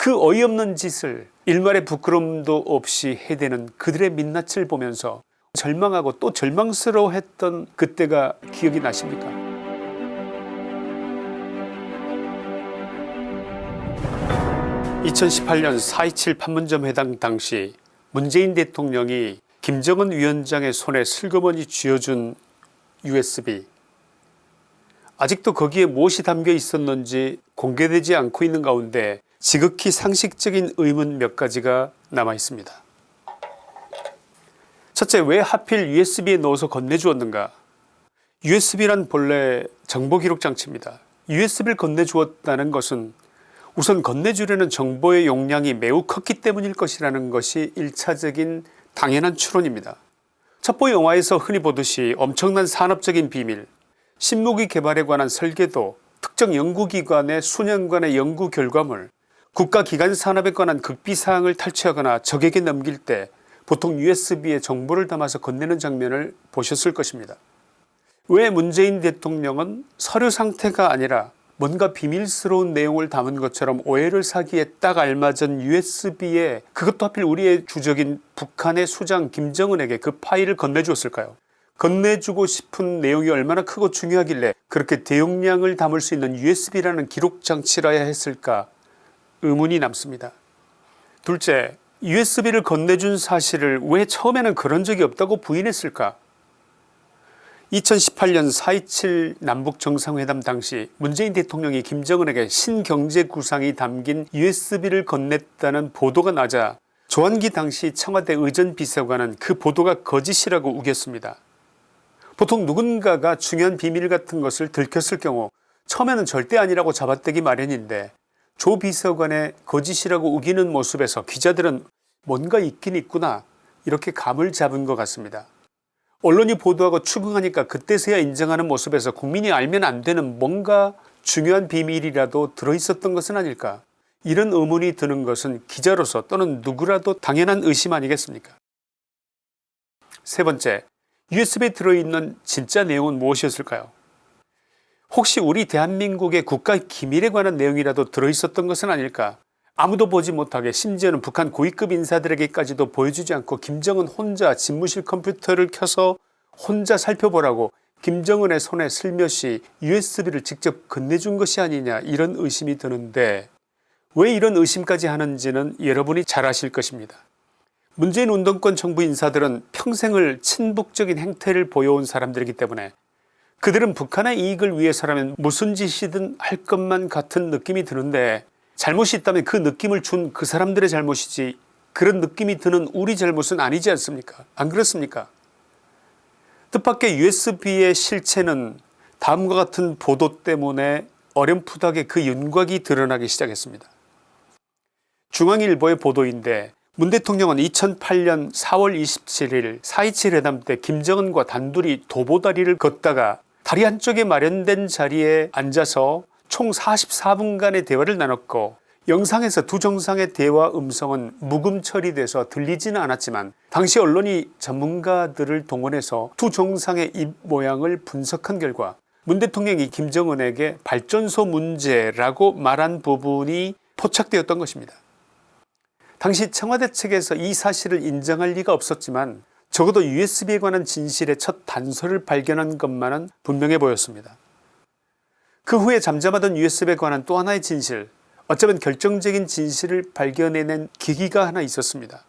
그 어이없는 짓을 일말의 부끄럼도 없이 해대는 그들의 민낯을 보면서 절망하고 또 절망스러워했던 그때가 기억이 나십니까? (2018년) 4.27 판문점 회담 당시 문재인 대통령이 김정은 위원장의 손에 슬그머니 쥐어준 USB, 아직도 거기에 무엇이 담겨 있었는지 공개되지 않고 있는 가운데 지극히 상식적인 의문 몇 가지가 남아 있습니다. 첫째, 왜 하필 USB에 넣어서 건네주었는가? USB란 본래 정보기록 장치입니다. USB를 건네주었다는 것은 우선 건네주려는 정보의 용량이 매우 컸기 때문일 것이라는 것이 1차적인 당연한 추론입니다. 첩보 영화에서 흔히 보듯이 엄청난 산업적인 비밀, 신무기 개발에 관한 설계도, 특정 연구기관의 수년간의 연구 결과물, 국가기관 산업에 관한 극비사항을 탈취하거나 적에게 넘길 때 보통 USB에 정보를 담아서 건네는 장면을 보셨을 것입니다. 왜 문재인 대통령은 서류 상태가 아니라 뭔가 비밀스러운 내용을 담은 것처럼 오해를 사기에 딱 알맞은 USB에, 그것도 하필 우리의 주적인 북한의 수장 김정은에게 그 파일을 건네주었을까요? 건네주고 싶은 내용이 얼마나 크고 중요하길래 그렇게 대용량을 담을 수 있는 USB라는 기록장치라야 했을까 의문이 남습니다. 둘째, USB를 건네준 사실을 왜 처음에는 그런 적이 없다고 부인했을까? 2018년 4.27 남북정상회담 당시 문재인 대통령이 김정은에게 신경제구상이 담긴 USB를 건넸다는 보도가 나자 조한기 당시 청와대 의전비서관은 그 보도가 거짓이라고 우겼습니다. 보통 누군가가 중요한 비밀 같은 것을 들켰을 경우 처음에는 절대 아니라고 잡아떼기 마련인데 조 비서관의 거짓이라고 우기는 모습에서 기자들은 뭔가 있긴 있구나 이렇게 감을 잡은 것 같습니다. 언론이 보도하고 추궁하니까 그때서야 인정하는 모습에서 국민이 알면 안 되는 뭔가 중요한 비밀이라도 들어있었던 것은 아닐까, 이런 의문이 드는 것은 기자로서 또는 누구라도 당연한 의심 아니겠습니까? 세 번째, USB에 들어있는 진짜 내용은 무엇이었을까요? 혹시 우리 대한민국의 국가 기밀에 관한 내용이라도 들어있었던 것은 아닐까? 아무도 보지 못하게, 심지어는 북한 고위급 인사들에게까지도 보여주지 않고 김정은 혼자 집무실 컴퓨터를 켜서 혼자 살펴보라고 김정은의 손에 슬며시 USB를 직접 건네준 것이 아니냐, 이런 의심이 드는데 왜 이런 의심까지 하는지는 여러분이 잘 아실 것입니다. 문재인 운동권 정부 인사들은 평생을 친북적인 행태를 보여온 사람들이기 때문에 그들은 북한의 이익을 위해서라면 무슨 짓이든 할 것만 같은 느낌이 드는데, 잘못이 있다면 그 느낌을 준 그 사람들의 잘못이지 그런 느낌이 드는 우리 잘못은 아니지 않습니까? 안 그렇습니까? 뜻밖의 USB의 실체는 다음과 같은 보도 때문에 어렴풋하게 그 윤곽이 드러나기 시작했습니다. 중앙일보의 보도인데, 문 대통령은 2008년 4월 27일 4.27 회담 때 김정은과 단둘이 도보다리를 걷다가 다리 한쪽에 마련된 자리에 앉아서 총 44분간의 대화를 나눴고, 영상에서 두 정상의 대화 음성은 묵음 처리돼서 들리지는 않았지만 당시 언론이 전문가들을 동원해서 두 정상의 입 모양을 분석한 결과 문 대통령이 김정은에게 발전소 문제라고 말한 부분이 포착되었던 것입니다. 당시 청와대 측에서 이 사실을 인정할 리가 없었지만 적어도 USB에 관한 진실의 첫 단서를 발견한 것만은 분명해 보였습니다. 그 후에 잠잠하던 USB에 관한 또 하나의 진실, 어쩌면 결정적인 진실을 발견해낸 계기가 하나 있었습니다.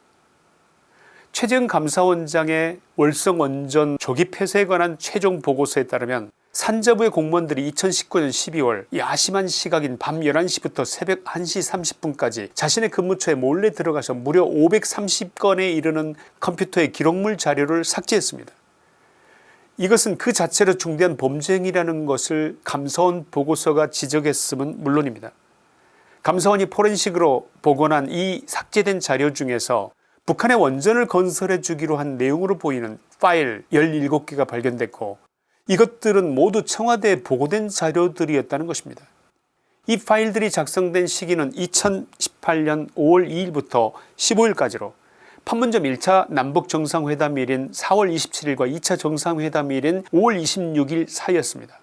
최재형 감사원장의 월성 원전 조기 폐쇄에 관한 최종 보고서에 따르면 산자부의 공무원들이 2019년 12월 야심한 시각인 밤 11시부터 새벽 1시 30분까지 자신의 근무처에 몰래 들어가서 무려 530건에 이르는 컴퓨터의 기록물 자료를 삭제했습니다. 이것은 그 자체로 중대한 범죄 행위라는 것을 감사원 보고서가 지적했음은 물론입니다. 감사원이 포렌식으로 복원한 이 삭제된 자료 중에서 북한의 원전을 건설해 주기로 한 내용으로 보이는 파일 17개가 발견됐고, 이것들은 모두 청와대에 보고된 자료들이었다는 것입니다. 이 파일들이 작성된 시기는 2018년 5월 2일부터 15일까지로 판문점 1차 남북정상회담일인 4월 27일과 2차 정상회담일인 5월 26일 사이였습니다.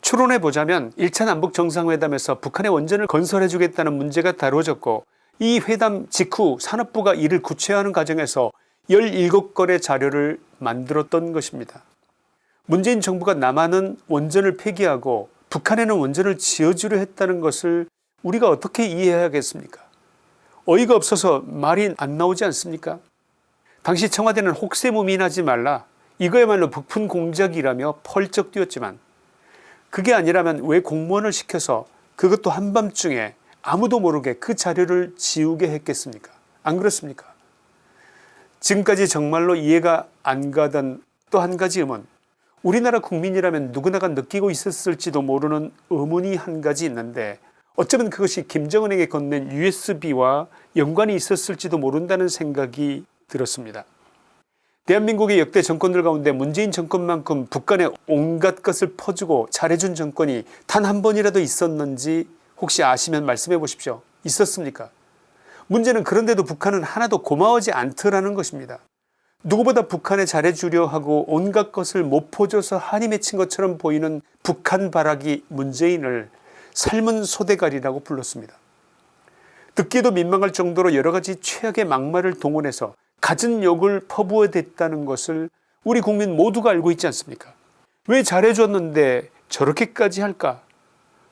추론해보자면 1차 남북정상회담에서 북한의 원전을 건설해주겠다는 문제가 다뤄졌고 이 회담 직후 산업부가 이를 구체화하는 과정에서 17건의 자료를 만들었던 것입니다. 문재인 정부가 남한은 원전을 폐기하고 북한에는 원전을 지어주려 했다는 것을 우리가 어떻게 이해해야겠습니까? 어이가 없어서 말이 안 나오지 않습니까? 당시 청와대는 혹세무민하지 말라, 이거야말로 북푼 공작이라며 펄쩍 뛰었지만 그게 아니라면 왜 공무원을 시켜서 그것도 한밤중에 아무도 모르게 그 자료를 지우게 했겠습니까? 안 그렇습니까? 지금까지 정말로 이해가 안 가던 또 한 가지 의문, 우리나라 국민이라면 누구나가 느끼고 있었을지도 모르는 의문이 한 가지 있는데 어쩌면 그것이 김정은에게 건넨 USB와 연관이 있었을지도 모른다는 생각이 들었습니다. 대한민국의 역대 정권들 가운데 문재인 정권만큼 북한에 온갖 것을 퍼주고 잘해준 정권이 단 한 번이라도 있었는지 혹시 아시면 말씀해 보십시오. 있었습니까? 문제는 그런데도 북한은 하나도 고마워하지 않더라는 것입니다. 누구보다 북한에 잘해주려 하고 온갖 것을 못 퍼줘서 한이 맺힌 것처럼 보이는 북한 바라기 문재인을 삶은 소대가리라고 불렀습니다. 듣기에도 민망할 정도로 여러가지 최악의 막말을 동원해서 갖은 욕을 퍼부어댔다는 것을 우리 국민 모두가 알고 있지 않습니까? 왜 잘해줬는데 저렇게까지 할까?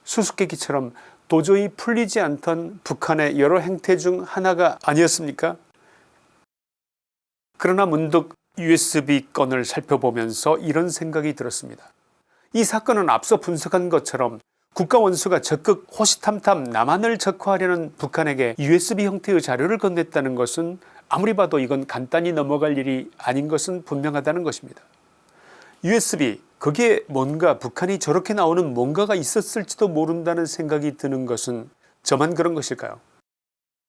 수수께끼처럼 도저히 풀리지 않던 북한의 여러 행태 중 하나가 아니었습니까? 그러나 문득 USB 건을 살펴보면서 이런 생각이 들었습니다. 이 사건은 앞서 분석한 것처럼 국가 원수가 적극 호시탐탐 남한을 적화하려는 북한에게 USB 형태의 자료를 건넸다는 것은 아무리 봐도 이건 간단히 넘어갈 일이 아닌 것은 분명하다는 것입니다. USB, 거기에 뭔가 북한이 저렇게 나오는 뭔가가 있었을지도 모른다는 생각이 드는 것은 저만 그런 것일까요?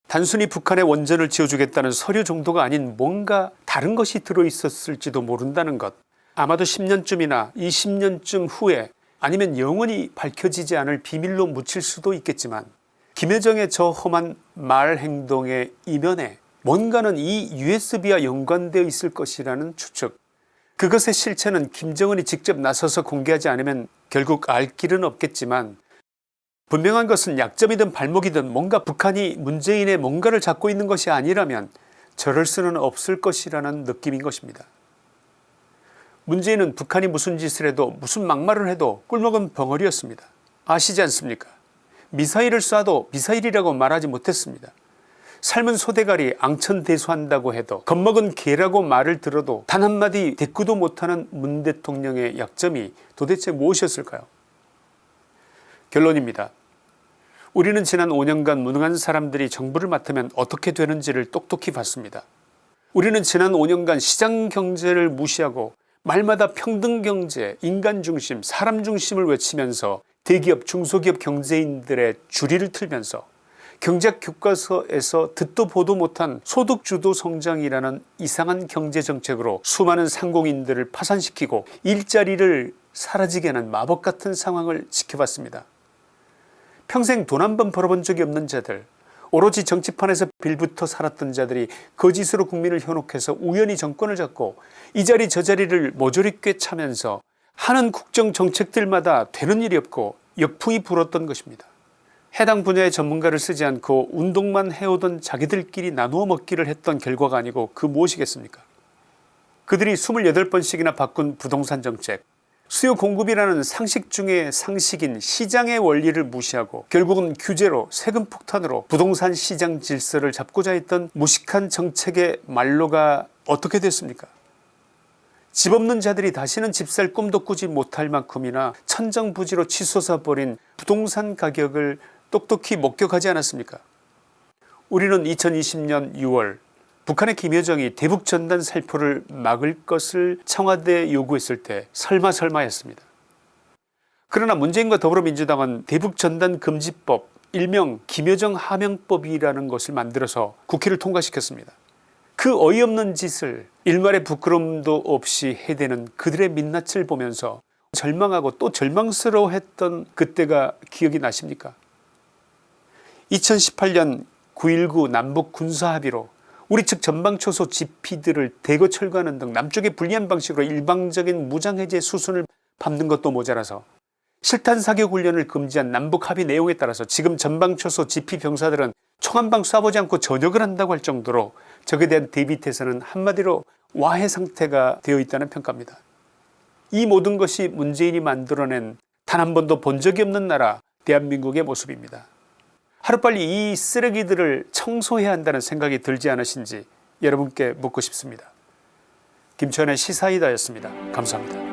단순히 북한의 원전을 지어주겠다는 서류 정도가 아닌 뭔가 다른 것이 들어있었을지도 모른다는 것, 아마도 10년쯤이나 20년쯤 후에 아니면 영원히 밝혀지지 않을 비밀로 묻힐 수도 있겠지만 김여정의 저 험한 말 행동의 이면에 뭔가는 이 USB와 연관되어 있을 것이라는 추측, 그것의 실체는 김정은이 직접 나서서 공개하지 않으면 결국 알 길은 없겠지만 분명한 것은 약점이든 발목이든 뭔가 북한이 문재인의 뭔가를 잡고 있는 것이 아니라면 저럴 수는 없을 것이라는 느낌인 것입니다. 문재인은 북한이 무슨 짓을 해도 무슨 막말을 해도 꿀먹은 벙어리였습니다. 아시지 않습니까? 미사일을 쏴도 미사일이라고 말하지 못했습니다. 삶은 소대가리 앙천대소한다고 해도 겁먹은 개라고 말을 들어도 단 한마디 대꾸도 못하는 문 대통령의 약점이 도대체 무엇이었을까요? 결론입니다. 우리는 지난 5년간 무능한 사람들이 정부를 맡으면 어떻게 되는지를 똑똑히 봤습니다. 우리는 지난 5년간 시장경제를 무시하고 말마다 평등경제, 인간중심, 사람중심을 외치면서 대기업, 중소기업 경제인들의 주리를 틀면서 경제학 교과서에서 듣도 보도 못한 소득주도 성장이라는 이상한 경제정책으로 수많은 상공인들을 파산시키고 일자리를 사라지게 하는 마법같은 상황을 지켜봤습니다. 평생 돈 한 번 벌어본 적이 없는 자들, 오로지 정치판에서 빌부터 살았던 자들이 거짓으로 국민을 현혹해서 우연히 정권을 잡고 이 자리 저 자리를 모조리 꿰차면서 하는 국정정책들마다 되는 일이 없고 역풍이 불었던 것입니다. 해당 분야의 전문가를 쓰지 않고 운동만 해오던 자기들끼리 나누어 먹기를 했던 결과가 아니고 그 무엇이겠습니까? 그들이 28번씩이나 바꾼 부동산 정책, 수요 공급이라는 상식 중의 상식인 시장의 원리를 무시하고 결국은 규제로 세금 폭탄으로 부동산 시장 질서를 잡고자 했던 무식한 정책의 말로가 어떻게 됐습니까? 집 없는 자들이 다시는 집 살 꿈도 꾸지 못할 만큼이나 천정부지로 치솟아 버린 부동산 가격을 똑똑히 목격하지 않았습니까? 우리는 2020년 6월 북한의 김여정이 대북전단 살포를 막을 것을 청와대에 요구했을 때 설마 했습니다. 그러나 문재인과 더불어민주당은 대북전단 금지법, 일명 김여정 하명법이라는 것을 만들어서 국회를 통과시켰습니다. 그 어이없는 짓을 일말의 부끄러움도 없이 해대는 그들의 민낯을 보면서 절망하고 또 절망스러워했던 그때가 기억이 나십니까? 2018년 9.19 남북 군사합의로 우리 측 전방초소 지피들을 대거 철거하는 등 남쪽에 불리한 방식으로 일방적인 무장해제 수순을 밟는 것도 모자라서 실탄 사격 훈련을 금지한 남북 합의 내용에 따라서 지금 전방초소 지피 병사들은 총 한 방 쏴보지 않고 전역을 한다고 할 정도로 적에 대한 대비태세는 한마디로 와해 상태가 되어 있다는 평가입니다. 이 모든 것이 문재인이 만들어낸 단 한 번도 본 적이 없는 나라 대한민국의 모습입니다. 하루빨리 이 쓰레기들을 청소해야 한다는 생각이 들지 않으신지 여러분께 묻고 싶습니다. 김천의 시사이다였습니다. 감사합니다.